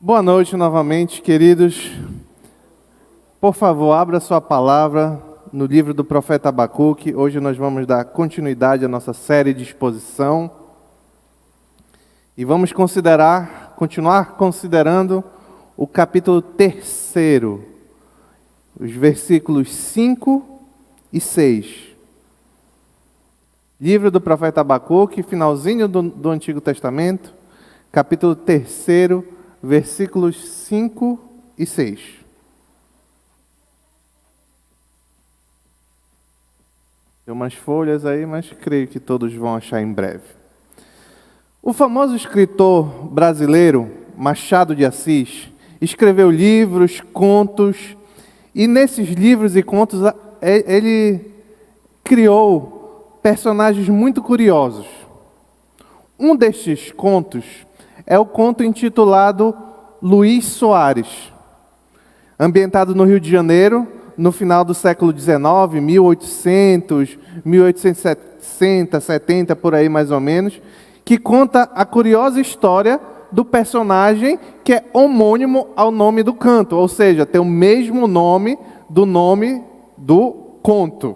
Boa noite novamente, queridos. Por favor, abra sua palavra no livro do profeta Abacuque. Hoje nós vamos dar continuidade à nossa série de exposição. E vamos continuar considerando o capítulo 3, os versículos 5 e 6. Livro do profeta Abacuque, finalzinho do Antigo Testamento, capítulo 3, versículos 5 e 6. Tem umas folhas aí, mas creio que todos vão achar em breve. O famoso escritor brasileiro Machado de Assis escreveu livros, contos, e nesses livros e contos ele criou personagens muito curiosos. Um destes contos é o conto intitulado Luís Soares, ambientado no Rio de Janeiro, no final do século XIX, 1800, 1860, 70, por aí mais ou menos, que conta a curiosa história do personagem que é homônimo ao nome do canto, ou seja, tem o mesmo nome do conto.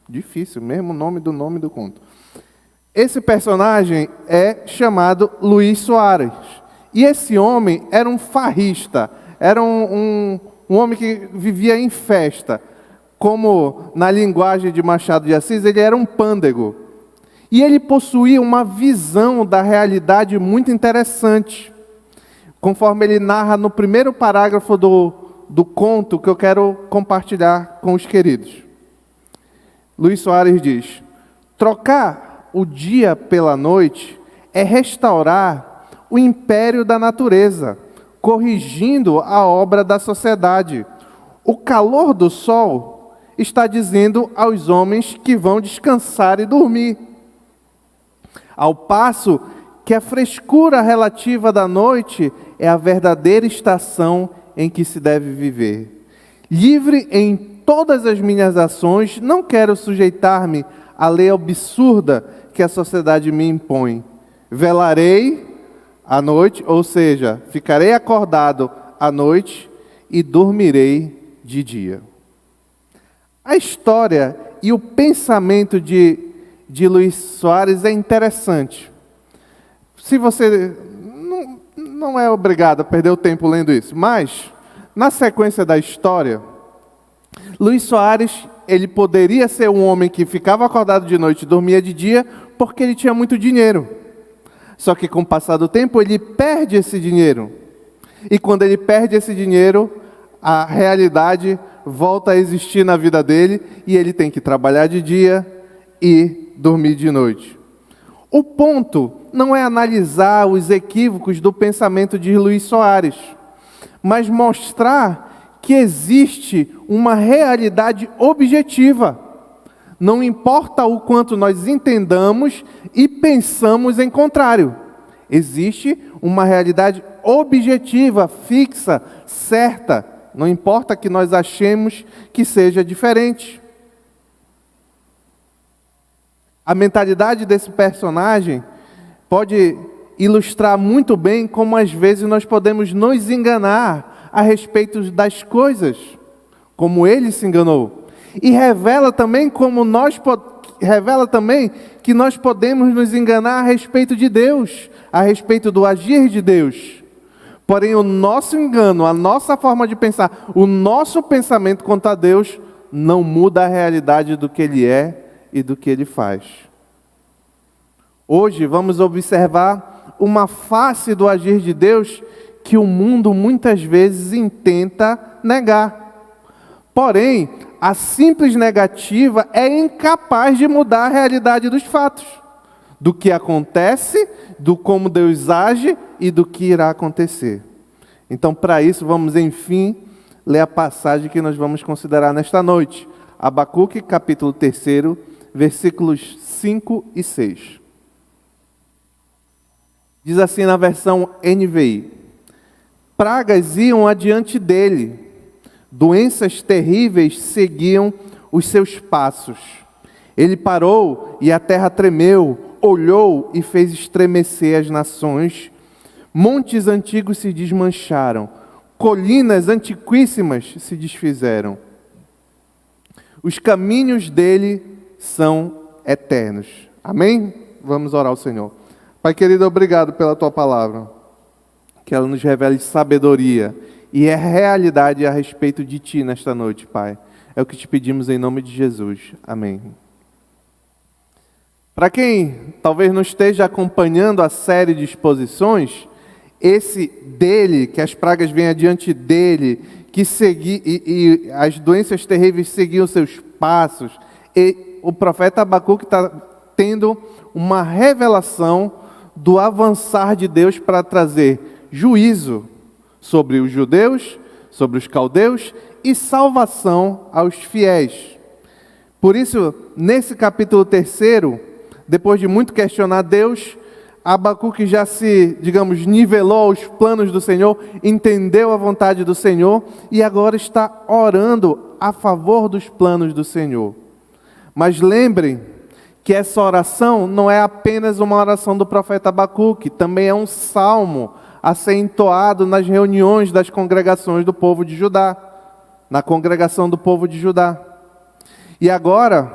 Difícil, mesmo nome do conto. Esse personagem é chamado Luís Soares. E esse homem era um farrista, era um homem que vivia em festa. Como na linguagem de Machado de Assis, ele era um pândego. E ele possuía uma visão da realidade muito interessante. Conforme ele narra no primeiro parágrafo do conto que eu quero compartilhar com os queridos. Luís Soares diz: trocar o dia pela noite é restaurar o império da natureza, corrigindo a obra da sociedade. O calor do sol está dizendo aos homens que vão descansar e dormir, ao passo que a frescura relativa da noite é a verdadeira estação em que se deve viver. Livre em todas as minhas ações, não quero sujeitar-me à lei absurda que a sociedade me impõe. Velarei à noite, ou seja, ficarei acordado à noite e dormirei de dia. A história e o pensamento de Luís Soares é interessante. Se você não é obrigado a perder o tempo lendo isso, mas na sequência da história, Luís Soares, ele poderia ser um homem que ficava acordado de noite e dormia de dia porque ele tinha muito dinheiro. Só que com o passar do tempo ele perde esse dinheiro. E quando ele perde esse dinheiro, a realidade volta a existir na vida dele e ele tem que trabalhar de dia e dormir de noite. O ponto não é analisar os equívocos do pensamento de Luís Soares, mas mostrar que existe uma realidade objetiva. Não importa o quanto nós entendamos e pensamos em contrário. Existe uma realidade objetiva, fixa, certa. Não importa que nós achemos que seja diferente. A mentalidade desse personagem pode ilustrar muito bem como às vezes nós podemos nos enganar a respeito das coisas, como ele se enganou. E revela também que nós podemos nos enganar a respeito de Deus, a respeito do agir de Deus. Porém, o nosso engano, a nossa forma de pensar, o nosso pensamento contra Deus não muda a realidade do que Ele é e do que Ele faz. Hoje vamos observar uma face do agir de Deus que o mundo muitas vezes intenta negar. Porém, a simples negativa é incapaz de mudar a realidade dos fatos, do que acontece, do como Deus age e do que irá acontecer. Então, para isso, vamos, enfim, ler a passagem que nós vamos considerar nesta noite. Abacuque, capítulo 3, versículos 5 e 6. Diz assim na versão NVI: pragas iam adiante dele, doenças terríveis seguiam os seus passos. Ele parou e a terra tremeu, olhou e fez estremecer as nações, montes antigos se desmancharam, colinas antiquíssimas se desfizeram. Os caminhos dele são eternos. Amém? Vamos orar ao Senhor. Pai querido, obrigado pela tua palavra, que ela nos revele sabedoria e é realidade a respeito de ti nesta noite, Pai. É o que te pedimos em nome de Jesus. Amém. Para quem talvez não esteja acompanhando a série de exposições, esse dele, que as pragas vêm adiante dele, que e as doenças terríveis seguiam seus passos, e o profeta Abacuque está tendo uma revelação do avançar de Deus para trazer juízo sobre os judeus, sobre os caldeus e salvação aos fiéis. Por isso, nesse capítulo 3, depois de muito questionar Deus, Abacuque já se, digamos, nivelou aos planos do Senhor, entendeu a vontade do Senhor e agora está orando a favor dos planos do Senhor. Mas lembrem que essa oração não é apenas uma oração do profeta Abacuque, também é um salmo a ser entoado nas reuniões das congregações do povo de Judá, na congregação do povo de Judá. E agora,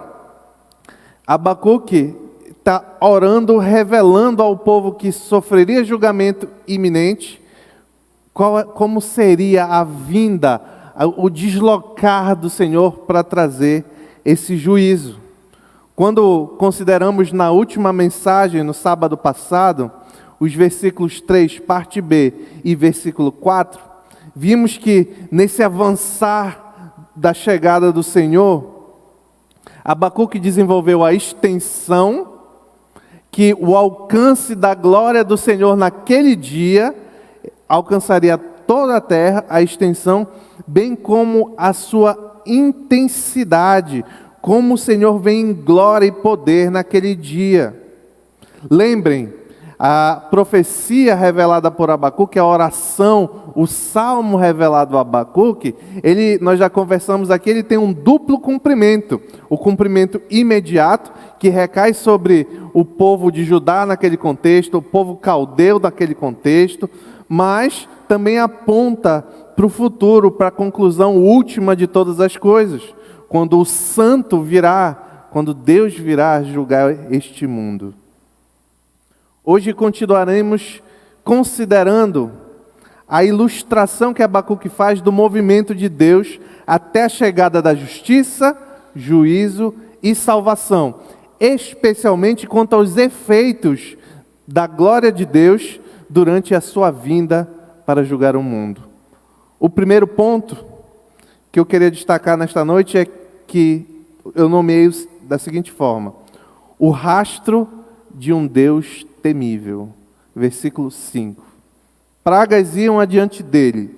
Abacuque está orando, revelando ao povo que sofreria julgamento iminente, como seria a vinda, o deslocar do Senhor para trazer esse juízo. Quando consideramos na última mensagem, no sábado passado, os versículos 3, parte B, e versículo 4, vimos que nesse avançar da chegada do Senhor, Abacuque desenvolveu a extensão, que o alcance da glória do Senhor naquele dia alcançaria toda a terra, a extensão, bem como a sua intensidade, como o Senhor vem em glória e poder naquele dia. Lembrem, a profecia revelada por Abacuque, a oração, o salmo revelado a Abacuque, nós já conversamos aqui, ele tem um duplo cumprimento. O cumprimento imediato, que recai sobre o povo de Judá naquele contexto, o povo caldeu naquele contexto, mas também aponta para o futuro, para a conclusão última de todas as coisas, quando o santo virá, quando Deus virá julgar este mundo. Hoje continuaremos considerando a ilustração que Abacuque faz do movimento de Deus até a chegada da justiça, juízo e salvação, especialmente quanto aos efeitos da glória de Deus durante a sua vinda para julgar o mundo. O primeiro ponto que eu queria destacar nesta noite é que eu nomeei da seguinte forma: o rastro de um Deus temível. Versículo 5. Pragas iam adiante dele,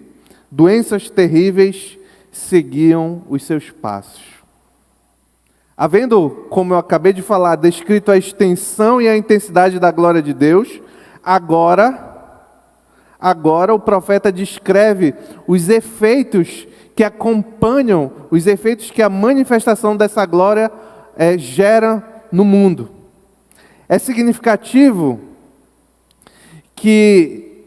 doenças terríveis seguiam os seus passos. Havendo, como eu acabei de falar, descrito a extensão e a intensidade da glória de Deus, agora o profeta descreve os efeitos que acompanham, os efeitos que a manifestação dessa glória gera no mundo. É significativo que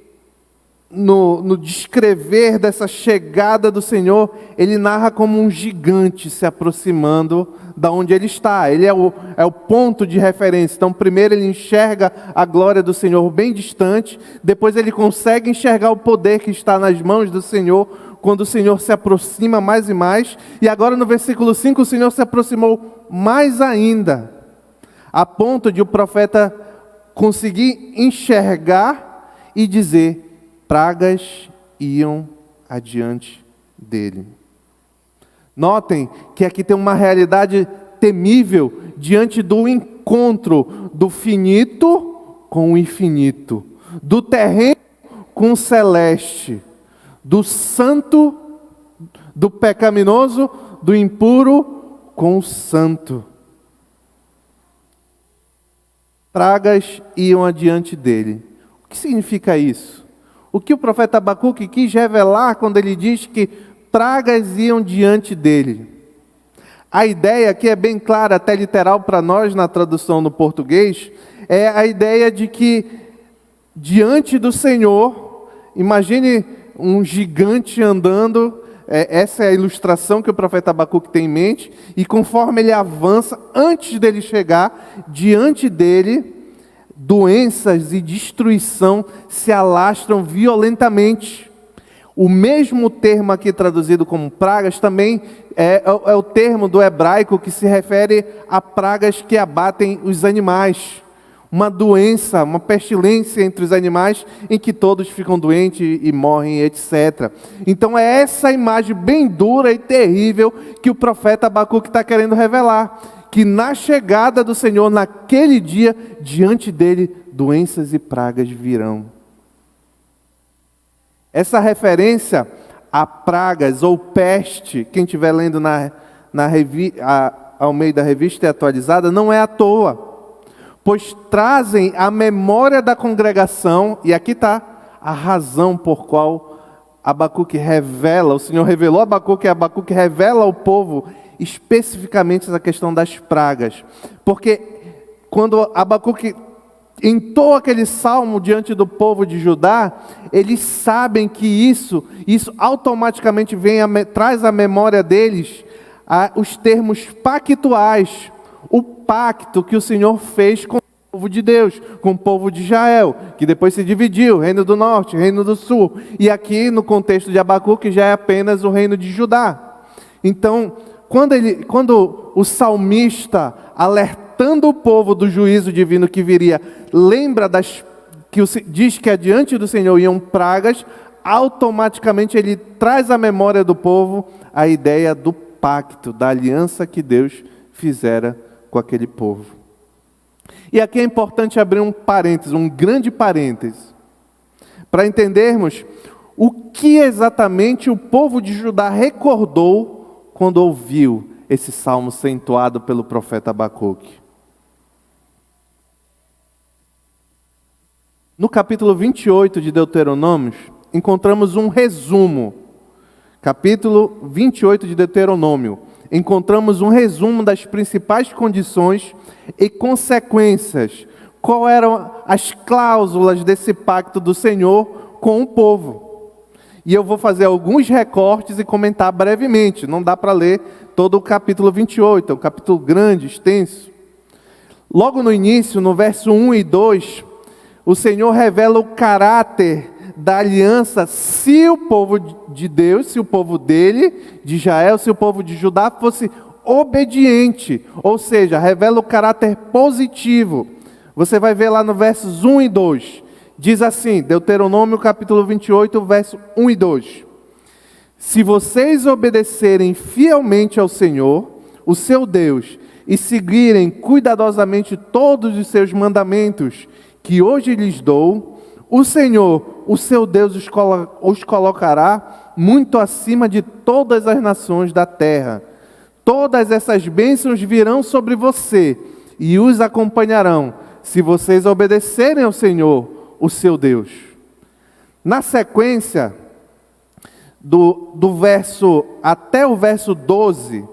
no descrever dessa chegada do Senhor, ele narra como um gigante se aproximando da onde ele está. Ele é o ponto de referência. Então, primeiro ele enxerga a glória do Senhor bem distante, depois ele consegue enxergar o poder que está nas mãos do Senhor, quando o Senhor se aproxima mais e mais. E agora no versículo 5, o Senhor se aproximou mais ainda, a ponto de o profeta conseguir enxergar e dizer: pragas iam adiante dele. Notem que aqui tem uma realidade temível diante do encontro do finito com o infinito, do terreno com o celeste, do santo, do pecaminoso, do impuro com o santo. Pragas iam adiante dele. O que significa isso? O que o profeta Abacuque quis revelar quando ele diz que pragas iam diante dele? A ideia aqui é bem clara, até literal para nós na tradução no português, é a ideia de que diante do Senhor. Imagine um gigante andando, essa é a ilustração que o profeta Abacuque tem em mente, e conforme ele avança, antes dele chegar, diante dele, doenças e destruição se alastram violentamente. O mesmo termo aqui traduzido como pragas também é o termo do hebraico que se refere a pragas que abatem os animais. Uma doença, uma pestilência entre os animais em que todos ficam doentes e morrem, etc. Então é essa imagem bem dura e terrível que o profeta Abacuque está querendo revelar. Que na chegada do Senhor, naquele dia, diante dele, doenças e pragas virão. Essa referência a pragas ou peste, quem estiver lendo ao meio da revista atualizada, não é à toa. Pois trazem a memória da congregação, e aqui está a razão por qual Abacuque revela, o Senhor revelou a Abacuque, e Abacuque revela ao povo especificamente essa questão das pragas. Porque quando Abacuque entoa aquele salmo diante do povo de Judá, eles sabem que isso automaticamente traz à memória deles os termos pactuais, o pacto que o Senhor fez com o povo de Deus, com o povo de Israel, que depois se dividiu, reino do norte, reino do sul, e aqui no contexto de Abacuque já é apenas o reino de Judá. Então, quando o salmista, alertando o povo do juízo divino que viria, lembra diz que adiante do Senhor iam pragas, automaticamente ele traz à memória do povo a ideia do pacto, da aliança que Deus fizera com aquele povo. E aqui é importante abrir um parênteses, um grande parênteses, para entendermos o que exatamente o povo de Judá recordou quando ouviu esse salmo ser entoado pelo profeta Abacuque. No capítulo 28 de Deuteronômio, encontramos um resumo. Capítulo 28 de Deuteronômio. Encontramos um resumo das principais condições e consequências. Quais eram as cláusulas desse pacto do Senhor com o povo. E eu vou fazer alguns recortes e comentar brevemente. Não dá para ler todo o capítulo 28, é um capítulo grande, extenso. Logo no início, no verso 1 e 2, o Senhor revela o caráter da aliança se o povo de Deus, se o povo dele, de Israel, se o povo de Judá fosse obediente. Ou seja, revela o caráter positivo. Você vai ver lá no versos 1 e 2. Diz assim, Deuteronômio capítulo 28, verso 1 e 2. Se vocês obedecerem fielmente ao Senhor, o seu Deus, e seguirem cuidadosamente todos os seus mandamentos que hoje lhes dou, o Senhor, o seu Deus, os colocará muito acima de todas as nações da terra. Todas essas bênçãos virão sobre você e os acompanharão, se vocês obedecerem ao Senhor, o seu Deus. Na sequência, do verso até o verso 12,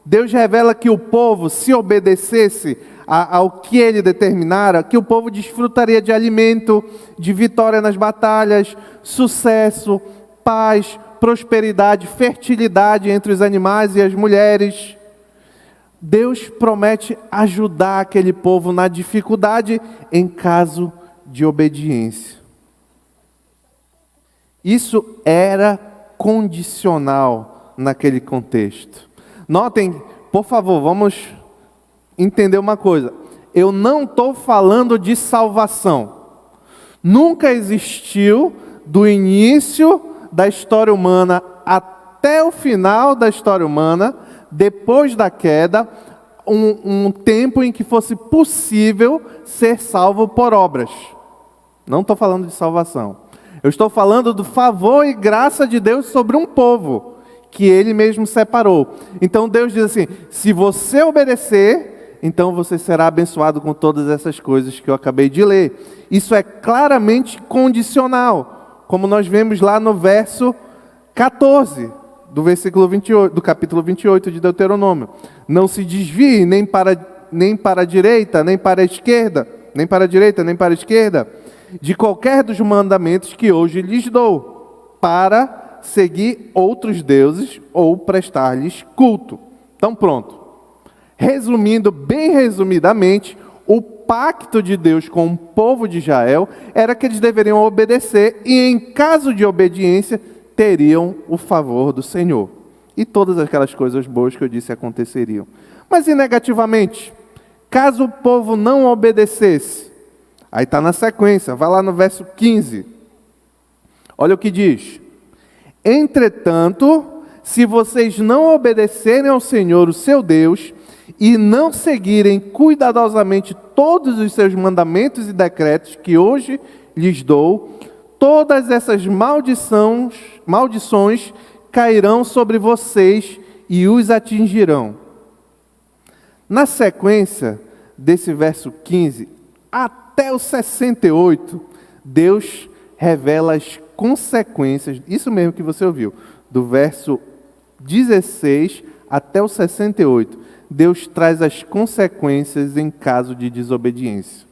Deus revela que o povo, se obedecesse ao que ele determinara, que o povo desfrutaria de alimento, de vitória nas batalhas, sucesso, paz, prosperidade, fertilidade entre os animais e as mulheres. Deus promete ajudar aquele povo na dificuldade em caso de obediência. Isso era condicional naquele contexto. Notem, por favor, vamos entender uma coisa. Eu não estou falando de salvação. Nunca existiu, do início da história humana até o final da história humana, depois da queda, um tempo em que fosse possível ser salvo por obras. Não estou falando de salvação. Eu estou falando do favor e graça de Deus sobre um povo que Ele mesmo separou. Então Deus diz assim, se você obedecer, então você será abençoado com todas essas coisas que eu acabei de ler. Isso é claramente condicional, como nós vemos lá no verso 14 do versículo 28, do capítulo 28 de Deuteronômio. Não se desvie nem para a direita, nem para a esquerda, nem para a direita, nem para a esquerda. de qualquer dos mandamentos que hoje lhes dou, para seguir outros deuses ou prestar-lhes culto. Então pronto. Resumindo, bem resumidamente, o pacto de Deus com o povo de Israel era que eles deveriam obedecer e, em caso de obediência, teriam o favor do Senhor. E todas aquelas coisas boas que eu disse aconteceriam. Mas e negativamente? Caso o povo não obedecesse, aí está na sequência, vai lá no verso 15. Olha o que diz. Entretanto, se vocês não obedecerem ao Senhor, o seu Deus, e não seguirem cuidadosamente todos os seus mandamentos e decretos que hoje lhes dou, todas essas maldições cairão sobre vocês e os atingirão. Na sequência desse verso 15 até o 68, Deus revela as consequências, isso mesmo que você ouviu, do verso 16 até o 68, Deus traz as consequências em caso de desobediência,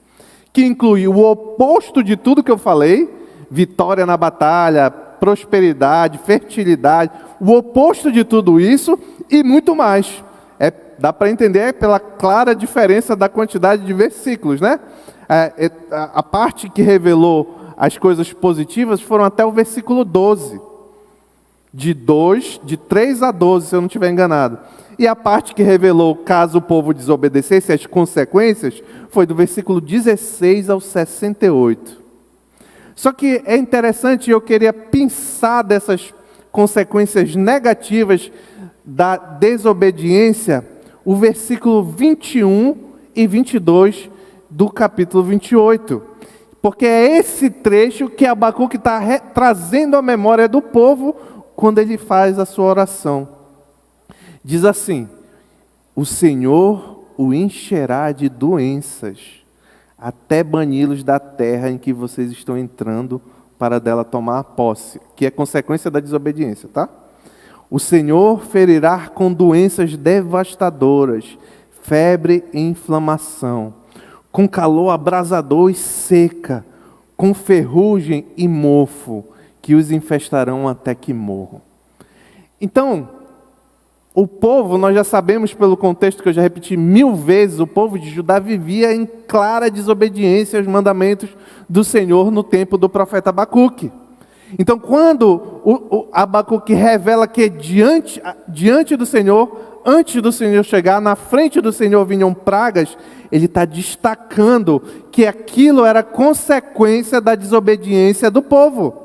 que inclui o oposto de tudo que eu falei, vitória na batalha, prosperidade, fertilidade, o oposto de tudo isso e muito mais. Dá para entender pela clara diferença da quantidade de versículos, né? A parte que revelou as coisas positivas foram até o versículo 12. De 3 a 12, se eu não estiver enganado. E a parte que revelou, caso o povo desobedecesse, as consequências, foi do versículo 16 ao 68. Só que é interessante, eu queria pensar dessas consequências negativas da desobediência, o versículo 21 e 22 do capítulo 28. Porque é esse trecho que Abacuque está trazendo à memória do povo quando ele faz a sua oração. Diz assim: o Senhor o encherá de doenças, até bani-los da terra em que vocês estão entrando para dela tomar posse, que é consequência da desobediência, tá? O Senhor ferirá com doenças devastadoras, febre e inflamação, com calor abrasador e seca, com ferrugem e mofo, que os infestarão até que morram. Então, o povo, nós já sabemos pelo contexto que eu já repeti 1000 vezes, o povo de Judá vivia em clara desobediência aos mandamentos do Senhor no tempo do profeta Abacuque. Então, quando o Abacuque revela que diante do Senhor, antes do Senhor chegar, na frente do Senhor vinham pragas, ele está destacando que aquilo era consequência da desobediência do povo.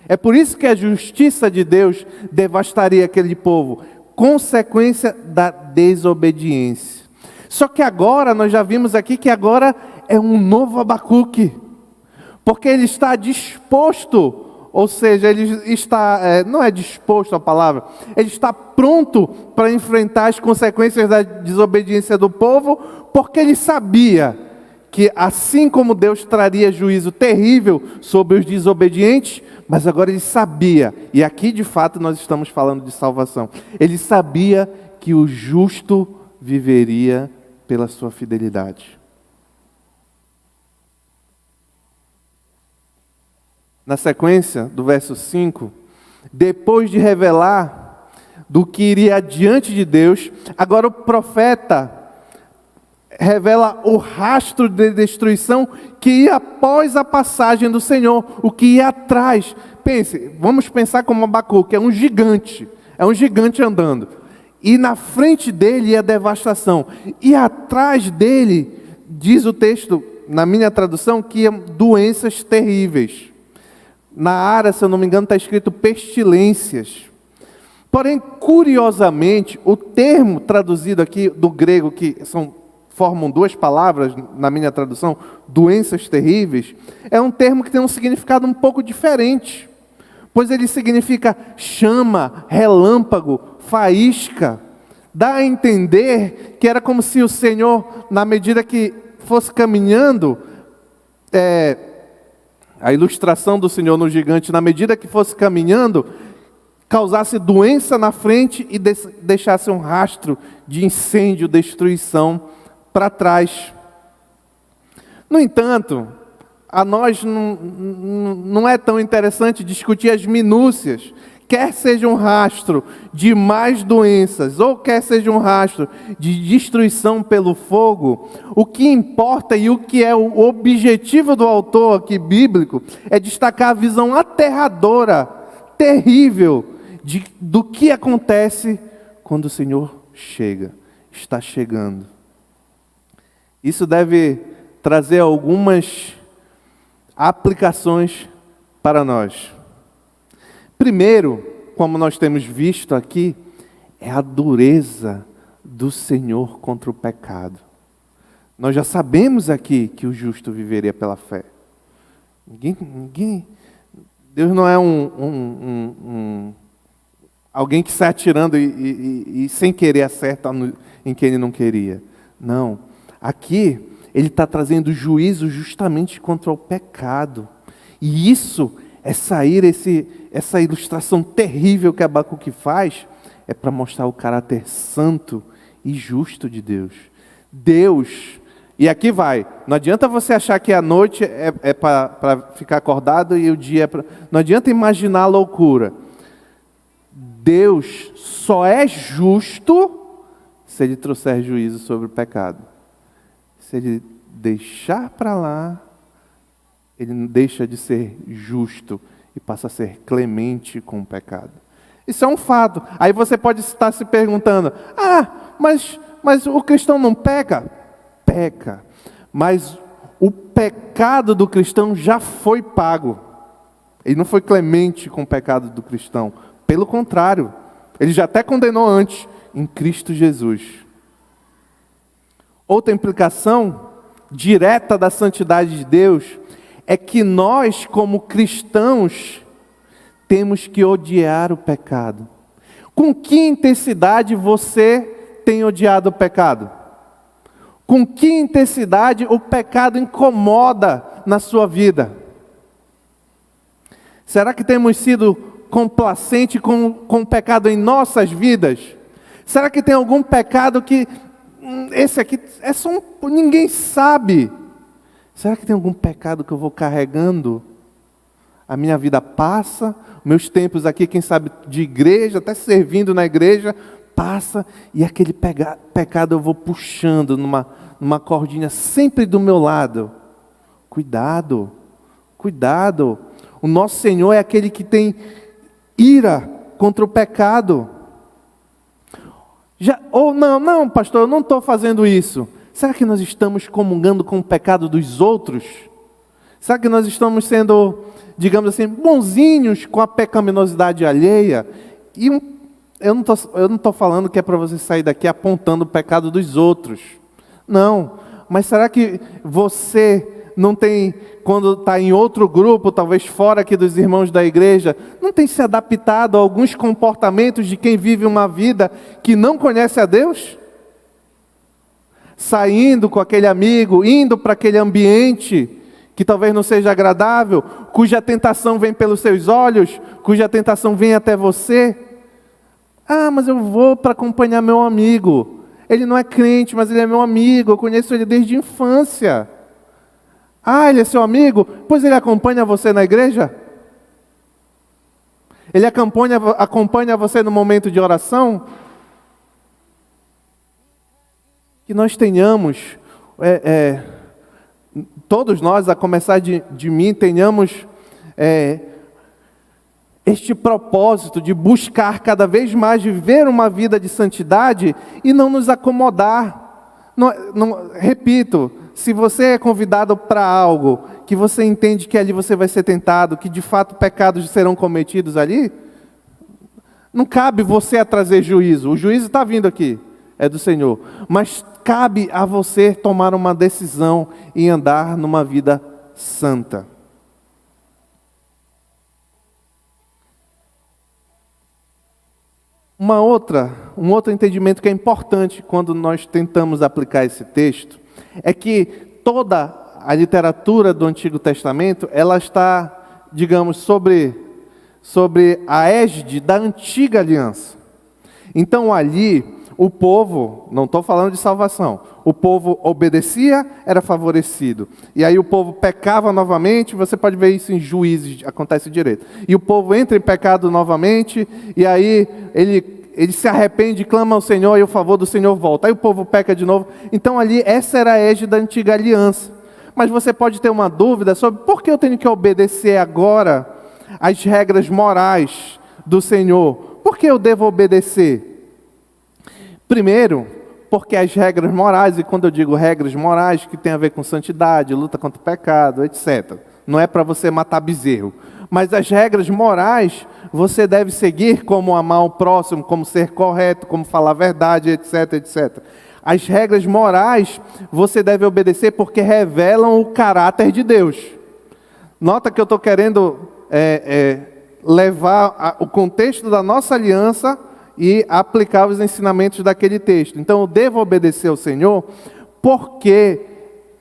É por isso que a justiça de Deus devastaria aquele povo, consequência da desobediência. Só que agora, nós já vimos aqui que agora é um novo Abacuque, porque ele está disposto, ou seja, ele está, não é disposto a palavra, ele está pronto para enfrentar as consequências da desobediência do povo, porque ele sabia que assim como Deus traria juízo terrível sobre os desobedientes, mas agora ele sabia, e aqui de fato nós estamos falando de salvação, ele sabia que o justo viveria pela sua fidelidade. Na sequência do verso 5, depois de revelar do que iria diante de Deus, agora o profeta revela o rastro de destruição que ia após a passagem do Senhor, o que ia atrás. Pense, vamos pensar como Abacuque, é um gigante andando. E na frente dele ia a devastação. E atrás dele, diz o texto, na minha tradução, que iam doenças terríveis. Na área, se eu não me engano, está escrito pestilências. Porém, curiosamente, o termo traduzido aqui do grego, que formam duas palavras na minha tradução, doenças terríveis, é um termo que tem um significado um pouco diferente, pois ele significa chama, relâmpago, faísca. Dá a entender que era como se o Senhor, na medida que fosse caminhando, a ilustração do Senhor no gigante, na medida que fosse caminhando, causasse doença na frente e deixasse um rastro de incêndio, destruição para trás. No entanto, a nós não é tão interessante discutir as minúcias, quer seja um rastro de mais doenças, ou quer seja um rastro de destruição pelo fogo. O que importa e o que é o objetivo do autor aqui bíblico é destacar a visão aterradora, terrível, do que acontece quando o Senhor está chegando. Isso deve trazer algumas aplicações para nós. Primeiro, como nós temos visto aqui, é a dureza do Senhor contra o pecado. Nós já sabemos aqui que o justo viveria pela fé. Deus não é alguém que sai atirando e sem querer acerta em quem ele não queria. Não. Aqui, ele está trazendo juízo justamente contra o pecado. E isso é sair, essa ilustração terrível que Abacuque faz, é para mostrar o caráter santo e justo de Deus. Deus, e aqui vai, não adianta você achar que a noite é para ficar acordado e o dia é para... Não adianta imaginar a loucura. Deus só é justo se Ele trouxer juízo sobre o pecado. Se Ele deixar para lá, Ele deixa de ser justo e passa a ser clemente com o pecado. Isso é um fato. Aí você pode estar se perguntando, mas o cristão não peca? Peca. Mas o pecado do cristão já foi pago. Ele não foi clemente com o pecado do cristão. Pelo contrário, ele já até condenou antes, em Cristo Jesus. Outra implicação direta da santidade de Deus é que nós, como cristãos, temos que odiar o pecado. Com que intensidade você tem odiado o pecado? Com que intensidade o pecado incomoda na sua vida? Será que temos sido complacentes com o pecado em nossas vidas? Será que tem algum pecado que esse aqui é só ninguém sabe? Será que tem algum pecado que eu vou carregando? A minha vida passa, meus tempos aqui, quem sabe de igreja, até servindo na igreja, passa, e aquele pecado eu vou puxando numa cordinha sempre do meu lado. Cuidado, cuidado. O nosso Senhor é aquele que tem ira contra o pecado. Não, pastor, eu não estou fazendo isso. Será que nós estamos comungando com o pecado dos outros? Será que nós estamos sendo, digamos assim, bonzinhos com a pecaminosidade alheia? E eu não estou falando que é para você sair daqui apontando o pecado dos outros. Não, mas será que você não tem, quando está em outro grupo, talvez fora aqui dos irmãos da igreja, não tem se adaptado a alguns comportamentos de quem vive uma vida que não conhece a Deus? Saindo com aquele amigo, indo para aquele ambiente que talvez não seja agradável, cuja tentação vem pelos seus olhos, cuja tentação vem até você. Mas eu vou para acompanhar meu amigo. Ele não é crente, mas ele é meu amigo, eu conheço ele desde a infância. Ele é seu amigo? Pois ele acompanha você na igreja? Ele acompanha você no momento de oração? Que nós tenhamos, todos nós, a começar de mim, tenhamos este propósito de buscar cada vez mais viver uma vida de santidade e não nos acomodar. Repito, se você é convidado para algo, que você entende que ali você vai ser tentado, que de fato pecados serão cometidos ali, não cabe você a trazer juízo. O juízo está vindo aqui, é do Senhor. Mas cabe a você tomar uma decisão e andar numa vida santa. Um outro entendimento que é importante quando nós tentamos aplicar esse texto é que toda a literatura do Antigo Testamento, ela está, digamos, sobre a égide da Antiga Aliança. Então ali, o povo, não estou falando de salvação, o povo obedecia, era favorecido. E aí o povo pecava novamente, você pode ver isso em Juízes, acontece direito. E o povo entra em pecado novamente, e aí ele se arrepende, clama ao Senhor, e o favor do Senhor volta. Aí o povo peca de novo. Então ali, essa era a égide da antiga aliança. Mas você pode ter uma dúvida sobre por que eu tenho que obedecer agora às regras morais do Senhor. Por que eu devo obedecer? Primeiro, porque as regras morais, e quando eu digo regras morais, que tem a ver com santidade, luta contra o pecado, etc. Não é para você matar bezerro. Mas as regras morais, você deve seguir, como amar o próximo, como ser correto, como falar a verdade, etc, etc. As regras morais, você deve obedecer porque revelam o caráter de Deus. Nota que eu estou querendo levar o contexto da nossa aliança e aplicar os ensinamentos daquele texto. Então, eu devo obedecer ao Senhor porque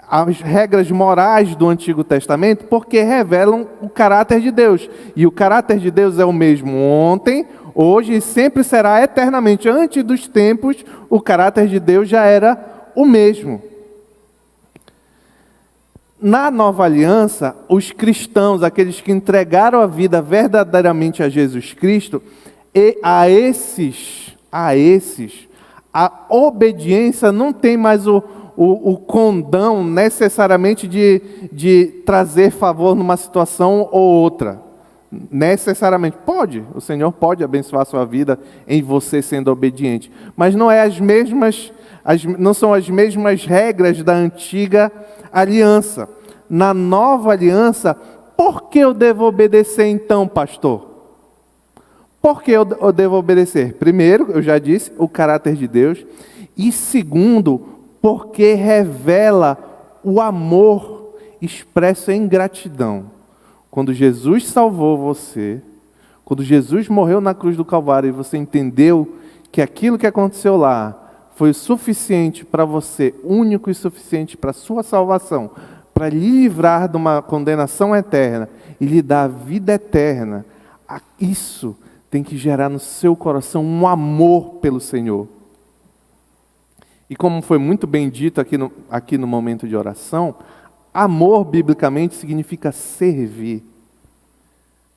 as regras morais do Antigo Testamento, porque revelam o caráter de Deus. E o caráter de Deus é o mesmo ontem, hoje e sempre será eternamente. Antes dos tempos, o caráter de Deus já era o mesmo. Na Nova Aliança, os cristãos, aqueles que entregaram a vida verdadeiramente a Jesus Cristo, e a esses, a obediência não tem mais o condão necessariamente de trazer favor numa situação ou outra. Necessariamente. Pode, o Senhor pode abençoar a sua vida em você sendo obediente. Mas não não são as mesmas regras da antiga aliança. Na nova aliança, por que eu devo obedecer então, pastor? Por que eu devo obedecer? Primeiro, eu já disse, o caráter de Deus. E segundo, porque revela o amor expresso em gratidão. Quando Jesus salvou você, quando Jesus morreu na cruz do Calvário e você entendeu que aquilo que aconteceu lá foi o suficiente para você, único e suficiente para a sua salvação, para lhe livrar de uma condenação eterna e lhe dar a vida eterna, isso tem que gerar no seu coração um amor pelo Senhor. E como foi muito bem dito aqui no momento de oração, amor biblicamente significa servir.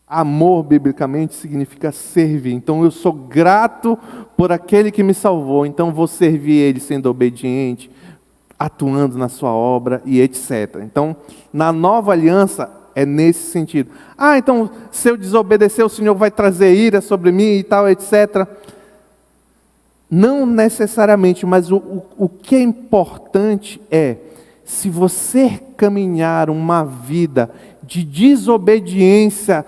Amor biblicamente significa servir. Então eu sou grato por aquele que me salvou, então vou servir ele sendo obediente, atuando na sua obra e etc. Então, na nova aliança é nesse sentido. Então se eu desobedecer, o Senhor vai trazer ira sobre mim e tal, etc. Não necessariamente, mas o que é importante é, se você caminhar uma vida de desobediência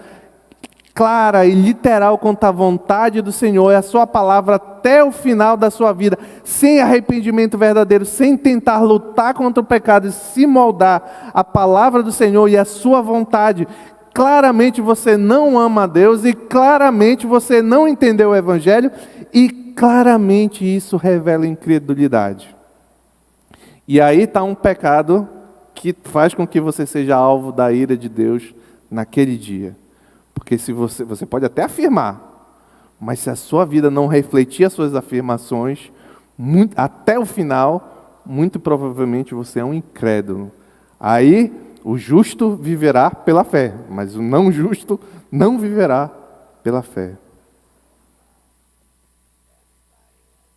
clara e literal contra a vontade do Senhor e a sua palavra até o final da sua vida, sem arrependimento verdadeiro, sem tentar lutar contra o pecado e se moldar a palavra do Senhor e a sua vontade, claramente você não ama a Deus e claramente você não entendeu o Evangelho e claramente isso revela incredulidade. E aí está um pecado que faz com que você seja alvo da ira de Deus naquele dia. Porque se você pode até afirmar, mas se a sua vida não refletir as suas afirmações, até o final, muito provavelmente você é um incrédulo. Aí o justo viverá pela fé, mas o não justo não viverá pela fé.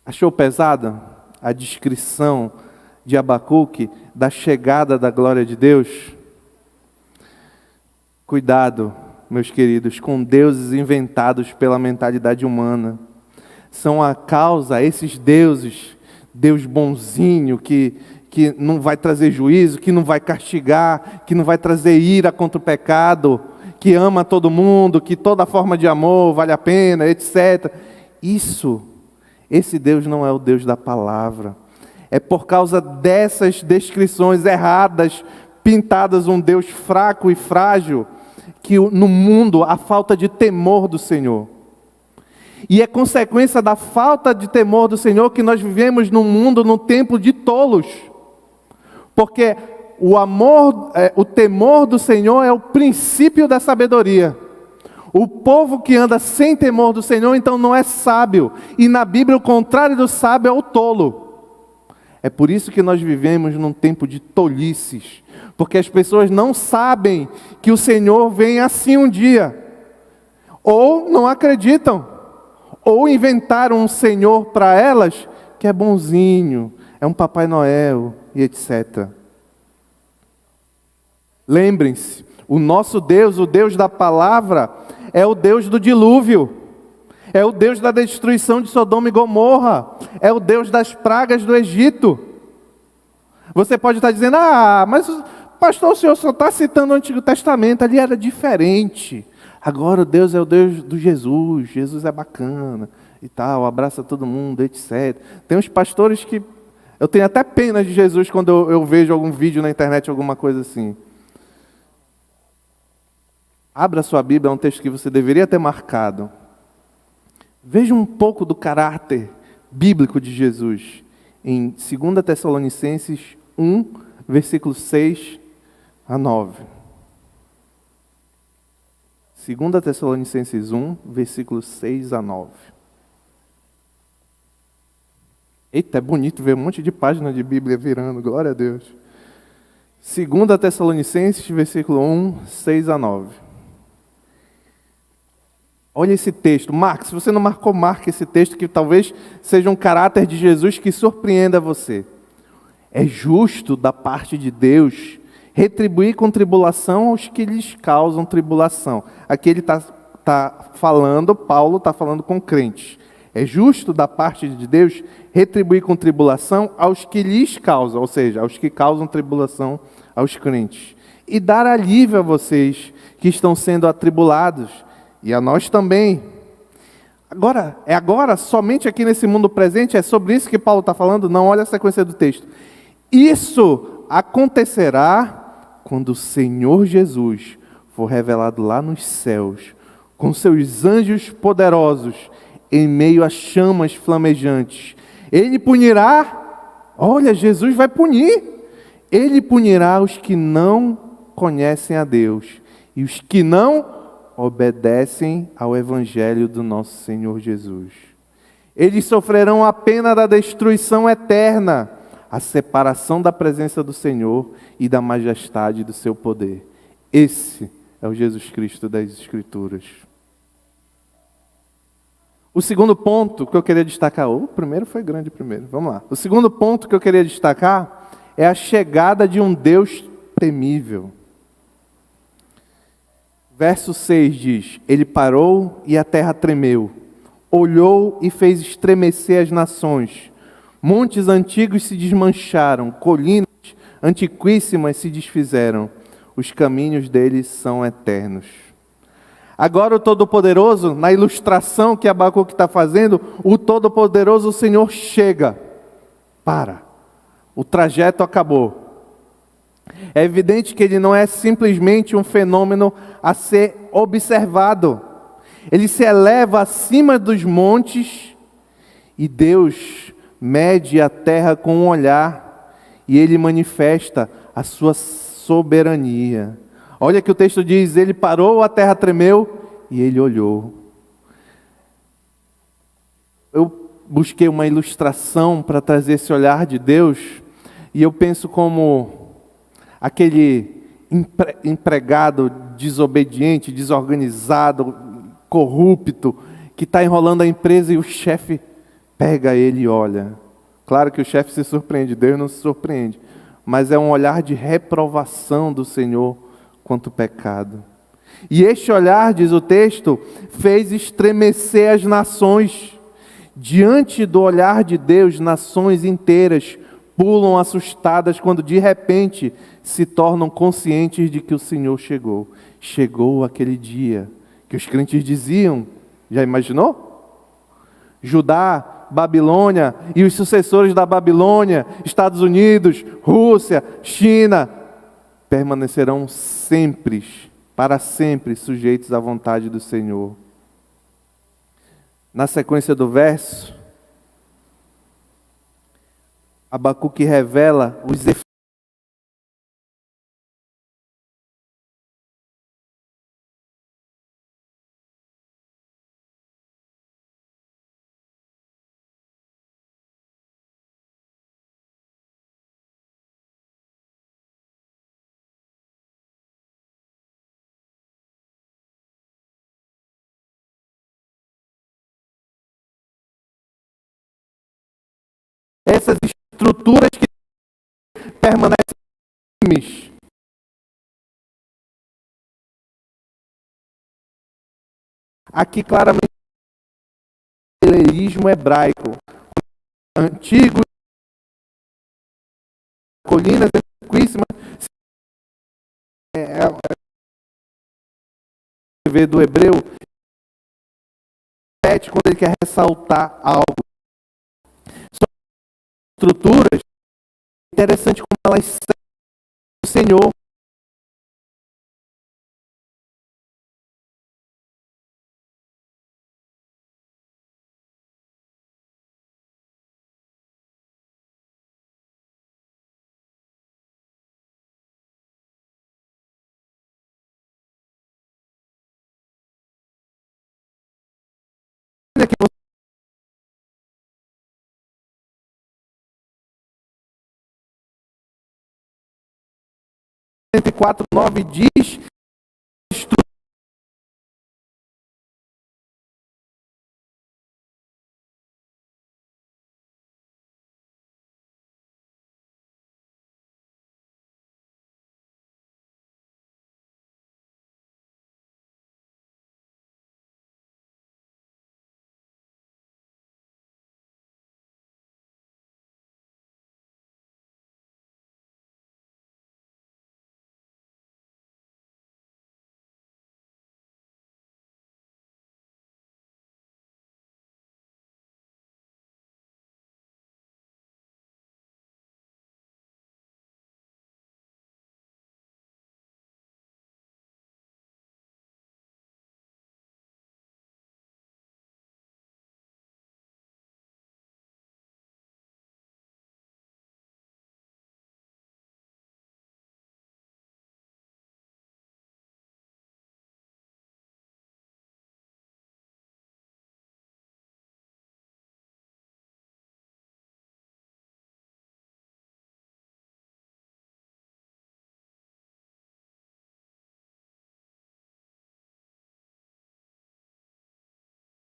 Achou pesada a descrição de Abacuque da chegada da glória de Deus? Cuidado, meus queridos, com deuses inventados pela mentalidade humana. São a causa, esses deuses, Deus bonzinho, que não vai trazer juízo, que não vai castigar, que não vai trazer ira contra o pecado, que ama todo mundo, que toda forma de amor vale a pena, etc. Esse Deus não é o Deus da palavra. É por causa dessas descrições erradas, pintadas um Deus fraco e frágil, que no mundo há falta de temor do Senhor. E é consequência da falta de temor do Senhor que nós vivemos num mundo, num tempo de tolos. Porque o temor do Senhor é o princípio da sabedoria. O povo que anda sem temor do Senhor, então não é sábio. E na Bíblia, o contrário do sábio é o tolo. É por isso que nós vivemos num tempo de tolices. Porque as pessoas não sabem que o Senhor vem assim um dia. Ou não acreditam. Ou inventaram um Senhor para elas que é bonzinho, é um Papai Noel e etc. Lembrem-se, o nosso Deus, o Deus da palavra, é o Deus do dilúvio. É o Deus da destruição de Sodoma e Gomorra. É o Deus das pragas do Egito. Você pode estar dizendo, mas pastor, o senhor só está citando o Antigo Testamento, ali era diferente. Agora Deus é o Deus do Jesus, Jesus é bacana e tal, abraça todo mundo, etc. Tem uns pastores que, eu tenho até pena de Jesus quando eu vejo algum vídeo na internet, alguma coisa assim. Abra sua Bíblia, é um texto que você deveria ter marcado. Veja um pouco do caráter bíblico de Jesus em 2 Tessalonicenses 1, versículos 6 a 9. 2 Tessalonicenses 1, versículos 6 a 9. Eita, é bonito ver um monte de página de Bíblia virando, glória a Deus. 2 Tessalonicenses, versículo 1, 6 a 9. Olha esse texto. Marque, se você não marcou, marque esse texto, que talvez seja um caráter de Jesus que surpreenda você. É justo da parte de Deus retribuir com tribulação aos que lhes causam tribulação. Aqui ele está falando, Paulo está falando com crentes. É justo da parte de Deus retribuir com tribulação aos que lhes causam, ou seja, aos que causam tribulação aos crentes. E dar alívio a vocês que estão sendo atribulados, e a nós também. Agora, somente aqui nesse mundo presente, é sobre isso que Paulo está falando? Não, olha a sequência do texto. Isso acontecerá quando o Senhor Jesus for revelado lá nos céus, com seus anjos poderosos, em meio a chamas flamejantes. Ele punirá, olha, Jesus vai punir. Ele punirá os que não conhecem a Deus e os que não obedecem ao Evangelho do nosso Senhor Jesus. Eles sofrerão a pena da destruição eterna, a separação da presença do Senhor e da majestade do seu poder. Esse é o Jesus Cristo das Escrituras. O segundo ponto que eu queria destacar, o primeiro foi grande primeiro, vamos lá. O segundo ponto que eu queria destacar é a chegada de um Deus temível. Verso 6 diz, ele parou e a terra tremeu, olhou e fez estremecer as nações. Montes antigos se desmancharam, colinas antiquíssimas se desfizeram. Os caminhos deles são eternos. Agora o Todo-Poderoso, na ilustração que Abacuque está fazendo, o Todo-Poderoso, o Senhor chega. Para. O trajeto acabou. É evidente que ele não é simplesmente um fenômeno a ser observado. Ele se eleva acima dos montes e Deus mede a terra com um olhar e ele manifesta a sua soberania. Olha que o texto diz, ele parou, a terra tremeu e ele olhou. Eu busquei uma ilustração para trazer esse olhar de Deus e eu penso como aquele empregado desobediente, desorganizado, corrupto, que está enrolando a empresa e o chefe pega ele e olha. Claro que o chefe se surpreende, Deus não se surpreende, mas é um olhar de reprovação do Senhor quanto ao pecado. E este olhar, diz o texto, fez estremecer as nações. Diante do olhar de Deus, nações inteiras pulam assustadas quando de repente se tornam conscientes de que o Senhor chegou. Chegou aquele dia que os crentes diziam, já imaginou? Judá, Babilônia e os sucessores da Babilônia, Estados Unidos, Rússia, China, permanecerão sempre, para sempre, sujeitos à vontade do Senhor. Na sequência do verso, Abacuque revela os efeitos essas estruturas que permanecem firmes. Aqui claramente o paralelismo hebraico, antigo, colinas antiquíssimas, vê do hebreu, quando ele quer ressaltar algo. São estruturas interessantes como elas servem o Senhor. Que 104:9 diz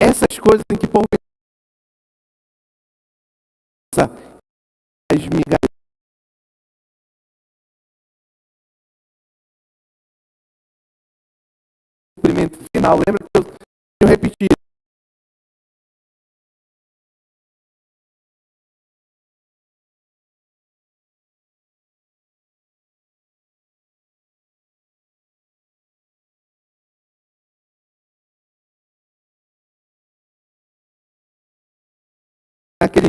essas coisas em que por as migalhas cumprimento final. Lembra que eu repeti? Aquele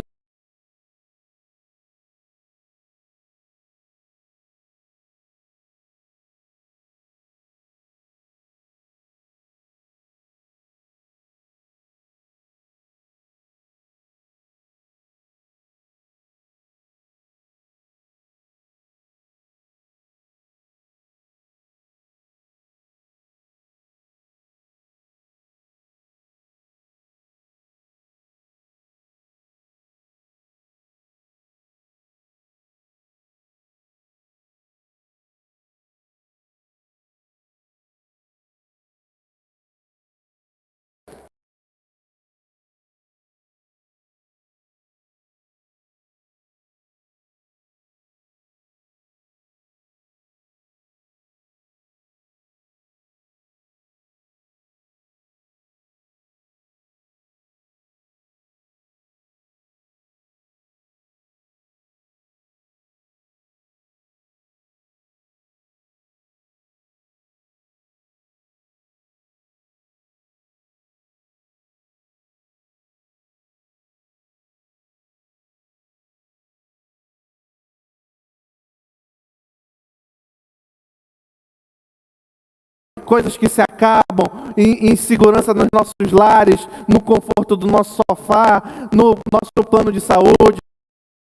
coisas que se acabam em segurança nos nossos lares, no conforto do nosso sofá, no nosso plano de saúde,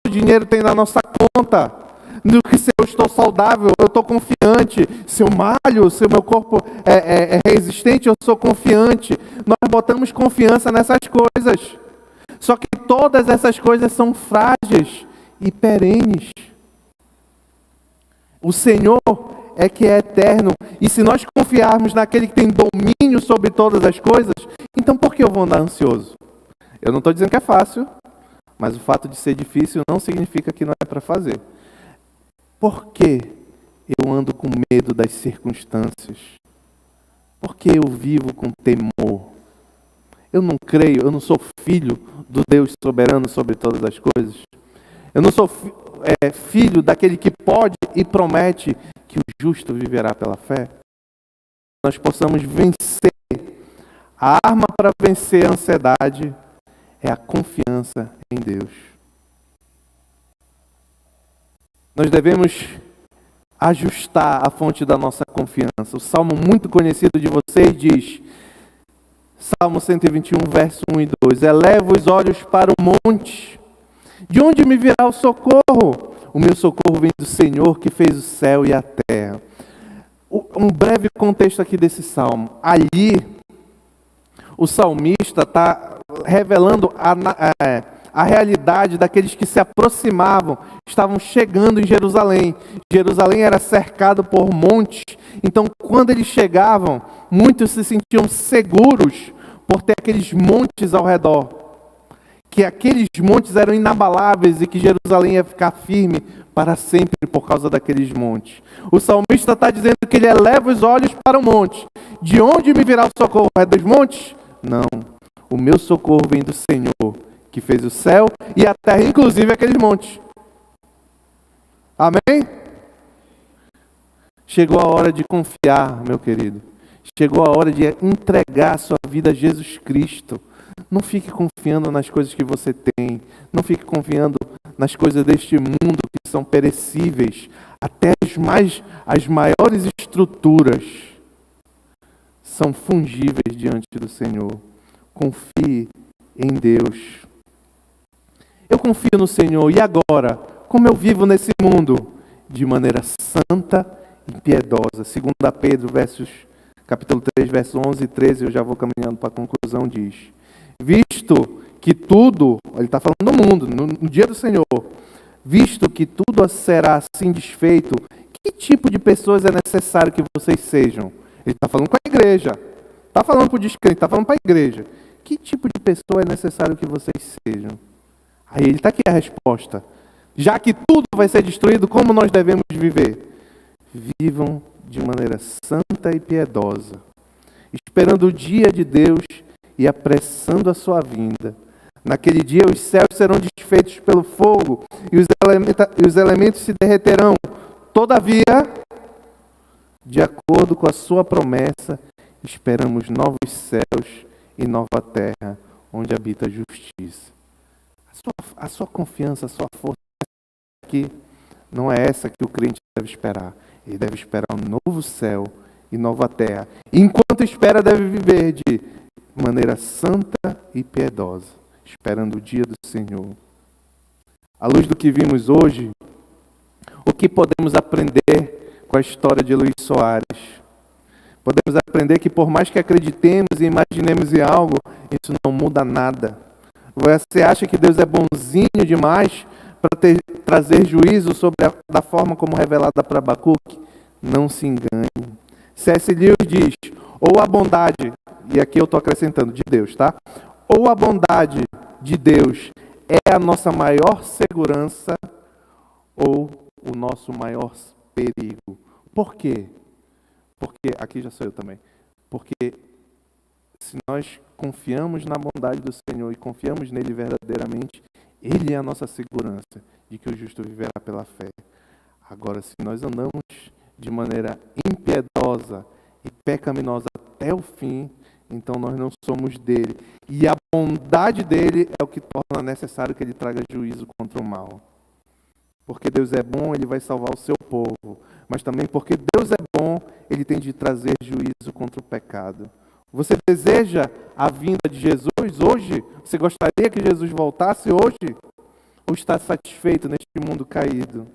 o dinheiro tem na nossa conta, no que se eu estou saudável, eu estou confiante, se eu malho, se o meu corpo é resistente, eu sou confiante. Nós botamos confiança nessas coisas, só que todas essas coisas são frágeis e perenes. O Senhor é que é eterno, e se nós confiarmos naquele que tem domínio sobre todas as coisas, então por que eu vou andar ansioso? Eu não estou dizendo que é fácil, Mas o fato de ser difícil não significa que não é para fazer. Por que eu ando com medo das circunstâncias? Por que eu vivo com temor? Eu não creio, eu não sou filho do Deus soberano sobre todas as coisas. Eu não sou filho daquele que pode e promete que o justo viverá pela fé. Nós possamos vencer. A arma para vencer a ansiedade é a confiança em Deus. Nós devemos ajustar a fonte da nossa confiança. O salmo muito conhecido de vocês diz, Salmo 121, verso 1 e 2, eleva os olhos para o monte. De onde me virá o socorro? O meu socorro vem do Senhor que fez o céu e a terra. Um breve contexto aqui desse salmo. Ali, o salmista está revelando a realidade daqueles que se aproximavam, estavam chegando em Jerusalém. Jerusalém era cercado por montes, então quando eles chegavam, muitos se sentiam seguros por ter aqueles montes ao redor, que aqueles montes eram inabaláveis e que Jerusalém ia ficar firme para sempre por causa daqueles montes. O salmista está dizendo que ele eleva os olhos para o monte. De onde me virá o socorro? É dos montes? Não. O meu socorro vem do Senhor, que fez o céu e a terra, inclusive aqueles montes. Amém? Chegou a hora de confiar, meu querido. Chegou a hora de entregar a sua vida a Jesus Cristo. Não fique confiando nas coisas que você tem. Não fique confiando nas coisas deste mundo que são perecíveis. Até as maiores estruturas são fungíveis diante do Senhor. Confie em Deus. Eu confio no Senhor. E agora? Como eu vivo nesse mundo? De maneira santa e piedosa. 2 Pedro, capítulo 3, verso 11 e 13, eu já vou caminhando para a conclusão, diz: visto que tudo, ele está falando do mundo, no dia do Senhor, visto que tudo será assim desfeito, que tipo de pessoas é necessário que vocês sejam? Ele está falando com a igreja, está falando para o descrente, está falando para a igreja. Que tipo de pessoa é necessário que vocês sejam? Aí ele está aqui a resposta. Já que tudo vai ser destruído, como nós devemos viver? Vivam de maneira santa e piedosa, esperando o dia de Deus e apressando a sua vinda. Naquele dia os céus serão desfeitos pelo fogo e os elementos se derreterão. Todavia, de acordo com a sua promessa, esperamos novos céus e nova terra, onde habita a justiça. A sua confiança, a sua força aqui não é essa que o crente deve esperar. Ele deve esperar um novo céu e nova terra. Enquanto espera, deve viver de maneira santa e piedosa, esperando o dia do Senhor. À luz do que vimos hoje, o que podemos aprender com a história de Luís Soares? Podemos aprender que por mais que acreditemos e imaginemos em algo, isso não muda nada. Você acha que Deus é bonzinho demais para trazer juízo sobre da forma como revelada para Abacuque? Não se engane. C.S. Lewis diz, ou a bondade, e aqui eu estou acrescentando, de Deus, tá? Ou a bondade de Deus é a nossa maior segurança, ou o nosso maior perigo. Por quê? Porque, aqui já sou eu também, porque se nós confiamos na bondade do Senhor e confiamos nele verdadeiramente, ele é a nossa segurança de que o justo viverá pela fé. Agora, se nós andamos de maneira impiedosa e pecaminosa até o fim, então nós não somos dele. E a bondade dele é o que torna necessário que ele traga juízo contra o mal. Porque Deus é bom, ele vai salvar o seu povo. Mas também porque Deus é bom, ele tem de trazer juízo contra o pecado. Você deseja a vinda de Jesus hoje? Você gostaria que Jesus voltasse hoje? Ou está satisfeito neste mundo caído?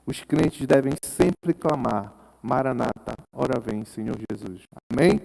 Os crentes devem sempre clamar, Maranata, ora vem, Senhor Jesus. Amém?